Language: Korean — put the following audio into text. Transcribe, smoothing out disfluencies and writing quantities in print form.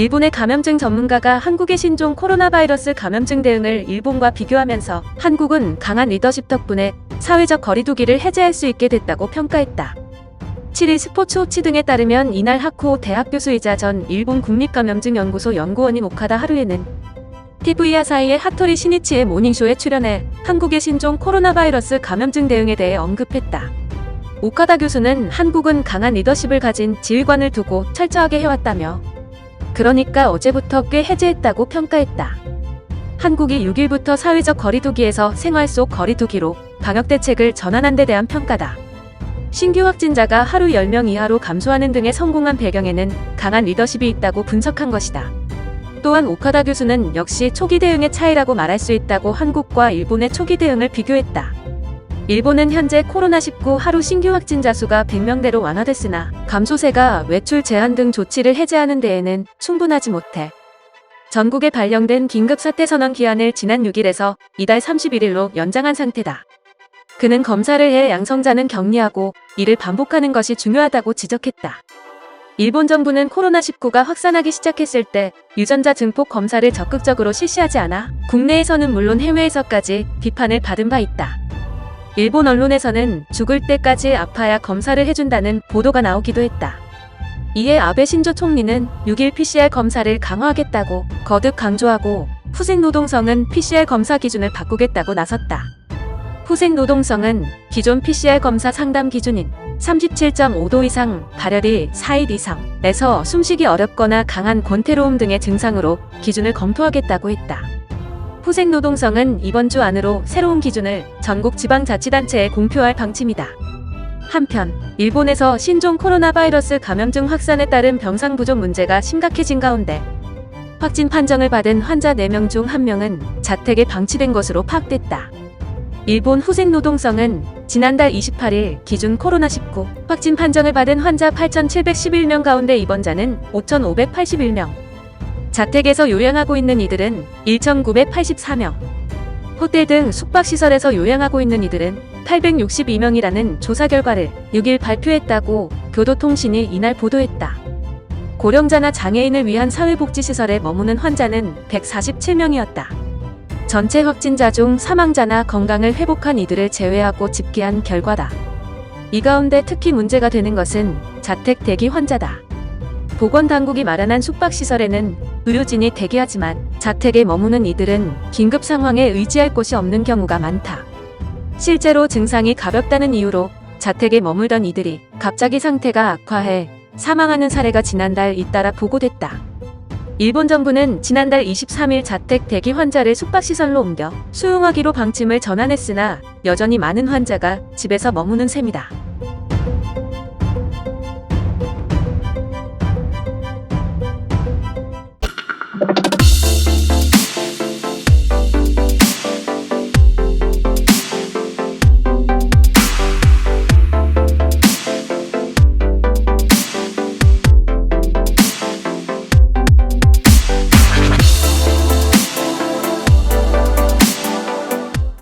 일본의 감염증 전문가가 한국의 신종 코로나 바이러스 감염증 대응을 일본과 비교하면서 한국은 강한 리더십 덕분에 사회적 거리두기를 해제할 수 있게 됐다고 평가했다. 7일 스포츠워치 등에 따르면 이날 하쿠오 대학 교수이자 전 일본 국립감염증연구소 연구원인 오카다 하루에는 TV 아사히의 하토리 시니치의 모닝쇼에 출연해 한국의 신종 코로나 바이러스 감염증 대응에 대해 언급했다. 오카다 교수는 한국은 강한 리더십을 가진 지휘관을 두고 철저하게 해왔다며 그러니까 어제부터 꽤 해제했다고 평가했다. 한국이 6일부터 사회적 거리두기에서 생활 속 거리두기로 방역 대책을 전환한 데 대한 평가다. 신규 확진자가 하루 10명 이하로 감소하는 등의 성공한 배경에는 강한 리더십이 있다고 분석한 것이다. 또한 오카다 교수는 역시 초기 대응의 차이라고 말할 수 있다고 한국과 일본의 초기 대응을 비교했다. 일본은 현재 코로나19 하루 신규 확진자 수가 100명대로 완화됐으나 감소세가 외출 제한 등 조치를 해제하는 데에는 충분하지 못해 전국에 발령된 긴급사태 선언 기한을 지난 6일에서 이달 31일로 연장한 상태다. 그는 검사를 해 양성자는 격리하고 이를 반복하는 것이 중요하다고 지적했다. 일본 정부는 코로나19가 확산하기 시작했을 때 유전자 증폭 검사를 적극적으로 실시하지 않아 국내에서는 물론 해외에서까지 비판을 받은 바 있다. 일본 언론에서는 죽을 때까지 아파야 검사를 해준다는 보도가 나오기도 했다. 이에 아베 신조 총리는 6일 PCR 검사를 강화하겠다고 거듭 강조하고 후생노동성은 PCR 검사 기준을 바꾸겠다고 나섰다. 후생노동성은 기존 PCR 검사 상담 기준인 37.5도 이상, 발열이 4일 이상에서 숨쉬기 어렵거나 강한 권태로움 등의 증상으로 기준을 검토하겠다고 했다. 후생노동성은 이번 주 안으로 새로운 기준을 전국 지방자치단체에 공표할 방침이다. 한편 일본에서 신종 코로나 바이러스 감염증 확산에 따른 병상 부족 문제가 심각해진 가운데 확진 판정을 받은 환자 4명 중 1명은 자택에 방치된 것으로 파악됐다. 일본 후생노동성은 지난달 28일 기준 코로나19 확진 판정을 받은 환자 8,711명 가운데 입원자는 5,581명, 자택에서 요양하고 있는 이들은 1,984명, 호텔 등 숙박시설에서 요양하고 있는 이들은 862명이라는 조사 결과를 6일 발표했다고 교도통신이 이날 보도했다. 고령자나 장애인을 위한 사회복지시설에 머무는 환자는 147명이었다. 전체 확진자 중 사망자나 건강을 회복한 이들을 제외하고 집계한 결과다. 이 가운데 특히 문제가 되는 것은 자택 대기 환자다. 보건당국이 마련한 숙박시설에는 의료진이 대기하지만 자택에 머무는 이들은 긴급 상황에 의지할 곳이 없는 경우가 많다. 실제로 증상이 가볍다는 이유로 자택에 머물던 이들이 갑자기 상태가 악화해 사망하는 사례가 지난달 잇따라 보고됐다. 일본 정부는 지난달 23일 자택 대기 환자를 숙박시설로 옮겨 수용하기로 방침을 전환했으나 여전히 많은 환자가 집에서 머무는 셈이다.